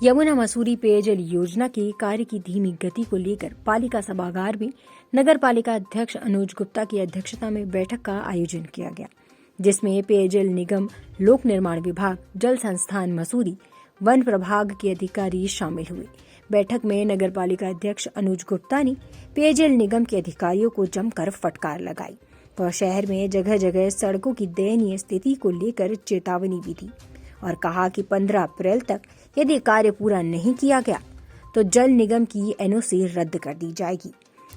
यमुना मसूरी पेयजल योजना के कार्य की धीमी गति को लेकर पालिका सभागार में नगर पालिका अध्यक्ष अनुज गुप्ता की अध्यक्षता में बैठक का आयोजन किया गया, जिसमें पेयजल निगम, लोक निर्माण विभाग, जल संस्थान मसूरी, वन प्रभाग के अधिकारी शामिल हुए। बैठक में नगर पालिका अध्यक्ष अनुज गुप्ता ने पेयजल निगम के अधिकारियों को जमकर फटकार लगाई और शहर में जगह जगह सड़कों की दयनीय स्थिति को लेकर चेतावनी भी दी और कहा कि 15 अप्रैल तक यदि कार्य पूरा नहीं किया गया तो जल निगम की एनओसी रद्द कर दी जाएगी।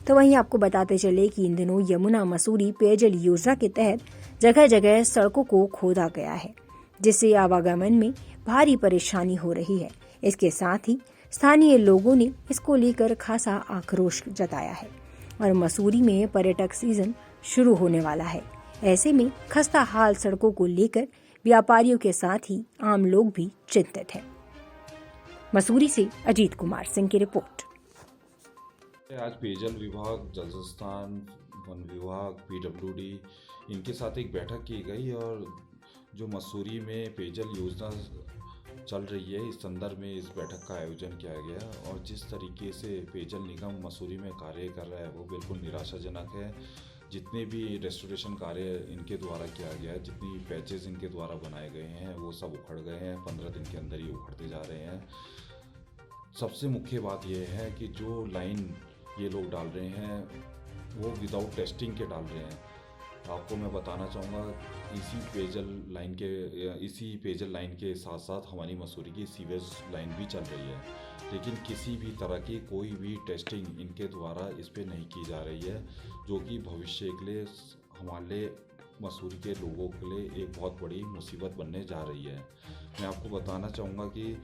तो वहीं आपको बताते चले कि इन दिनों यमुना मसूरी पेयजल योजना के तहत जगह जगह सड़कों को खोदा गया है, जिससे आवागमन में भारी परेशानी हो रही है। इसके साथ ही स्थानीय लोगों ने इसको लेकर खासा आक्रोश जताया है और मसूरी में पर्यटक सीजन शुरू होने वाला है। ऐसे में खस्ता हाल सड़कों को लेकर व्यापारियों के साथ ही आम लोग भी चिंतित हैं। मसूरी से अजीत कुमार सिंह की रिपोर्ट। आज पेयजल विभाग, जल संस्थान, वन विभाग, पीडब्ल्यूडी इनके साथ एक बैठक की गई और जो मसूरी में पेयजल योजना चल रही है इस संदर्भ में इस बैठक का आयोजन किया गया। और जिस तरीके से पेयजल निगम मसूरी में कार्य कर रहा है वो बिल्कुल निराशाजनक है। जितने भी रेस्टोरेशन कार्य इनके द्वारा किया गया है, जितनी पैचेस इनके द्वारा बनाए गए हैं वो सब उखड़ गए हैं, 15 दिन के अंदर ही उखड़ते जा रहे हैं। सबसे मुख्य बात यह है कि जो लाइन ये लोग डाल रहे हैं वो विदाउट टेस्टिंग के डाल रहे हैं। आपको मैं बताना चाहूँगा इसी पेयजल लाइन के साथ साथ हमारी मसूरी की सीवेज लाइन भी चल रही है, लेकिन किसी भी तरह की कोई भी टेस्टिंग इनके द्वारा इस पे नहीं की जा रही है, जो कि भविष्य के लिए हमारे मसूरी के लोगों के लिए एक बहुत बड़ी मुसीबत बनने जा रही है। मैं आपको बताना चाहूँगा कि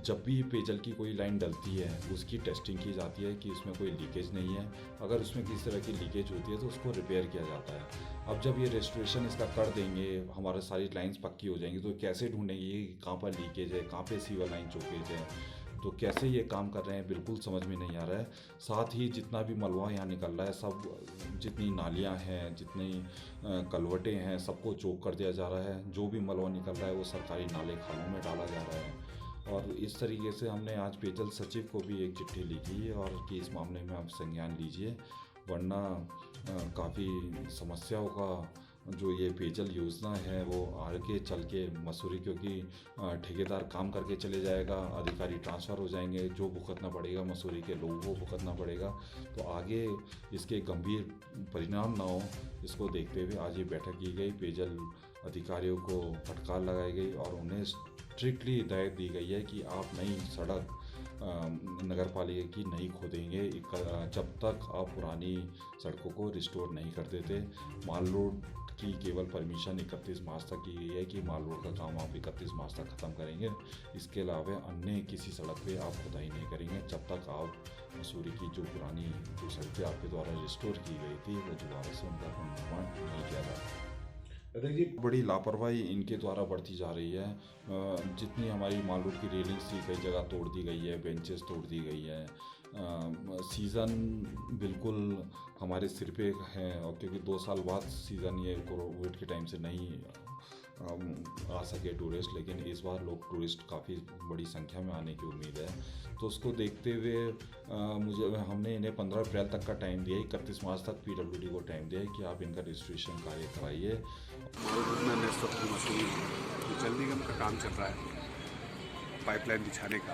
जब भी पेयजल की कोई लाइन डलती है उसकी टेस्टिंग की जाती है कि इसमें कोई लीकेज नहीं है। अगर उसमें किसी तरह की लीकेज होती है तो उसको रिपेयर किया जाता है। अब जब ये रेस्टोरेशन इसका कर देंगे, हमारे सारी लाइंस पक्की हो जाएंगी, तो कैसे ढूंढेंगे कहाँ पर लीकेज है, कहाँ पे सीवर लाइन चौकेज है, तो कैसे ये काम कर रहे हैं बिल्कुल समझ में नहीं आ रहा है। साथ ही जितना भी मलबा यहाँ निकल रहा है, सब जितनी नालियाँ हैं, जितनी कलवटें हैं, सबको चौक कर दिया जा रहा है। जो भी मलबा निकल रहा है वो सरकारी नाले खालों में डाला जा रहा है। और इस तरीके से हमने आज पेयजल सचिव को भी एक चिट्ठी लिखी है और कि इस मामले में आप संज्ञान लीजिए, वरना काफ़ी समस्याओं का जो ये पेयजल योजना है वो आगे चल के मसूरी, क्योंकि ठेकेदार काम करके चले जाएगा, अधिकारी ट्रांसफ़र हो जाएंगे, जो भुगतना पड़ेगा मसूरी के लोगों को भुगतना पड़ेगा। तो आगे इसके गंभीर परिणाम ना हो, इसको देखते हुए आज ये बैठक की गई। पेयजल अधिकारियों को फटकार लगाई गई और उन्हें स्ट्रिक्टली हिदायत दी गई है कि आप नई सड़क नगर पालिका की नहीं खोदेंगे जब तक आप पुरानी सड़कों को रिस्टोर नहीं कर देते। माल रोड की केवल परमिशन 31 मार्च तक की गई है कि माल रोड का काम आप 31 मार्च तक ख़त्म करेंगे। इसके अलावा अन्य किसी सड़क पे आप खुदाई नहीं करेंगे जब तक आप मसूरी की जो पुरानी जो सड़कें आपके द्वारा रिस्टोर की गई थी वो दोबारा से उनका पुनर्निर्माण नहीं किया जाता। देखिए, बड़ी लापरवाही इनके द्वारा बढ़ती जा रही है। जितनी हमारी माल रोड की रेलिंग्स थी कई जगह तोड़ दी गई है, बेंचेस तोड़ दी गई है। सीज़न बिल्कुल हमारे सिर पे है और क्योंकि 2 साल बाद सीज़न ये कोविड के टाइम से नहीं आ सके टूरिस्ट, लेकिन इस बार लोग टूरिस्ट काफ़ी बड़ी संख्या में आने की उम्मीद है। तो उसको देखते हुए हमने इन्हें 15 अप्रैल तक का टाइम दिया है, 31 मार्च तक पीडब्ल्यूडी को टाइम दिया है कि आप इनका रजिस्ट्रेशन कार्य कराइए। जल निगम का काम चल रहा है पाइपलाइन बिछाने का,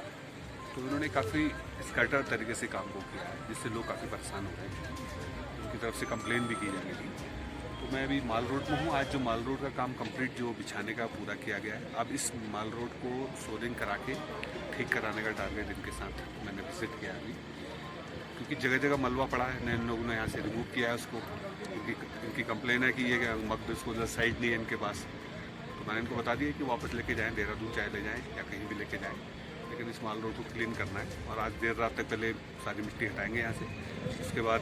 तो उन्होंने काफ़ी स्कैटर तरीके से काम को किया है, जिससे लोग काफ़ी परेशान हो रहे हैं। उनकी तरफ से कंप्लेन भी की जाने लगी। तो मैं अभी माल रोड में हूँ। आज जो माल रोड का काम कंप्लीट जो बिछाने का पूरा किया गया है, अब इस माल रोड को सोलिंग करा के ठीक कराने का टारगेट इनके साथ मैंने विजिट किया अभी, क्योंकि जगह जगह मलबा पड़ा है। इन लोगों ने यहाँ से रिमूव किया है उसको। इनकी कंप्लेन है कि ये मकदस को साइड नहीं है इनके पास, तो मैंने इनको बता दिया कि वापस लेके जाएँ, देहरादून चाहे ले जाएँ या कहीं भी लेके जाएँ, लेकिन इस माल रोड को क्लीन करना है। और आज देर रात तक पहले सारी मिट्टी हटाएंगे यहाँ से, उसके बाद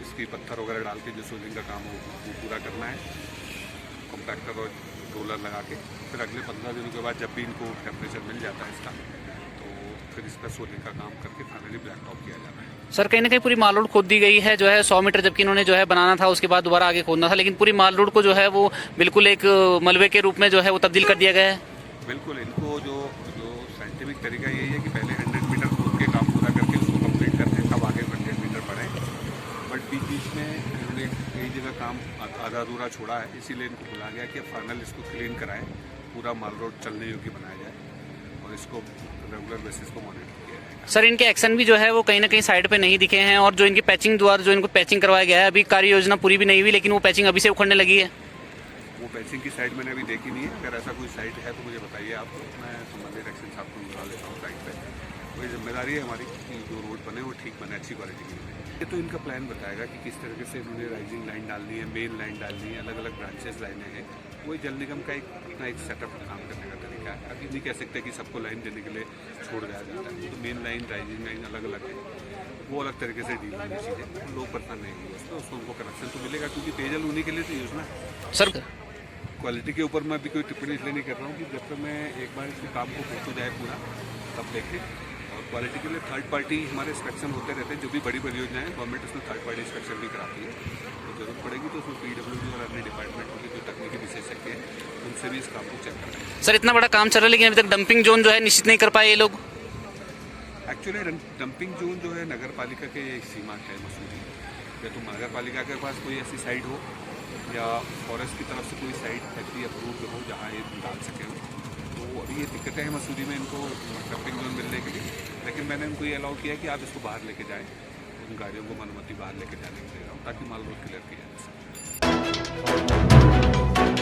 इसकी पत्थर वगैरह डाल के जो सोलिंग का काम हो वो पूरा करना है, कॉम्पैक्टर और रोलर लगा के। फिर अगले 15 दिनों के बाद जब भी इनको टेम्परेचर मिल जाता है इसका, तो फिर इस पर सोलिंग का काम करके फाइनली ब्लैक टॉप किया जाता है। सर, कहीं ना कहीं पूरी माल रोड खोद दी गई है जो है 100 मीटर, जबकि इन्होंने जो है बनाना था उसके बाद दोबारा आगे खोदना था, लेकिन पूरी माल रोड को जो है वो बिल्कुल एक मलबे के रूप में जो है वो तब्दील कर दिया गया है। बिल्कुल, इनको जो साइंटिफिक तरीका यही है कि पहले 100 मीटर खोद के काम पूरा करके उसको कंप्लीट करते हैं, तब आगे 100 मीटर बढ़े। बट बीच में इन्होंने कई जगह काम आधा अधूरा छोड़ा है, इसीलिए इनको बुला गया कि फाइनल इसको क्लीन कराएं, पूरा माल रोड चलने योग्य बनाया जाए और इसको रेगुलर बेसिस को मॉनिटर किया जाएगा। सर इनके एक्शन भी जो है वो कहीं ना कहीं साइड पे नहीं दिखे हैं, और जो इनकी पैचिंग द्वारा जो इनको पैचिंग करवाया गया है, अभी कार्य योजना पूरी भी नहीं हुई लेकिन वो पैचिंग अभी से उखड़ने लगी है। वो पैचिंग की साइड मैंने अभी देखी नहीं है, अगर ऐसा कोई साइट है तो मुझे बताइए आप, मैं संबंधित एक्शन साहब को बुला लेता हूँ साइट पर। वही जिम्मेदारी है हमारी कि जो रोड बने वो ठीक बने, अच्छी क्वालिटी की बने। ये तो इनका प्लान बताएगा कि किस तरीके से इन्होंने राइजिंग लाइन डालनी है, मेन लाइन डालनी है, अलग अलग ब्रांचेस लाइनें हैं। वही जल निगम का अपना एक सेटअप काम करने का तरीका है। अभी नहीं कह सकते कि सबको लाइन देने के लिए छोड़ दिया जाता है, तो मेन लाइन राइजिंग लाइन अलग अलग है, वो अलग तरीके से डील होनी चाहिए। लोग परेशान नहीं होंगे उसमें, उसको उनको कनेक्शन तो मिलेगा, क्योंकि पेयजल उन्हीं के लिए तो योजना है। सर क्वालिटी के ऊपर मैं अभी कोई टिप्पणी इसलिए नहीं कर रहा हूँ कि जब तक मैं एक बार इसके काम को हो जाए पूरा तब देखें। और क्वालिटी के लिए थर्ड पार्टी हमारे इंस्पेक्शन होते रहते हैं, जो भी बड़ी परियोजनाएं हैं गवर्नमेंट उसमें थर्ड पार्टी इंस्पेक्शन भी कराती है। तो जरूरत पड़ेगी तो उसमें PWD और अन्य डिपार्टमेंटों के जो तकनीकी विशेषज्ञ हैं उनसे भी इस काम को चेक कराएंगे। सर इतना बड़ा काम चल रहा है लेकिन अभी तक डंपिंग जोन जो है निश्चित नहीं कर पाए ये लोग। एक्चुअली डंपिंग जोन जो है नगर पालिका के सीमा है मसूरी, या तो नगर पालिका के पास कोई ऐसी साइट हो या फॉरेस्ट की तरफ से कोई साइट ऐसी अप्रूव्ड हो जहाँ ये डाल सके हो। तो अभी ये दिक्कतें हैं मसूरी में इनको डंपिंग जोन मिलने के लिए, लेकिन मैंने उनको ये अलाउ किया कि आप इसको बाहर लेके जाएँ, उन गाड़ियों को अनुमति बाहर लेके जाने के दे रहा हूँ ताकि माल रोड क्लियर किया जाए।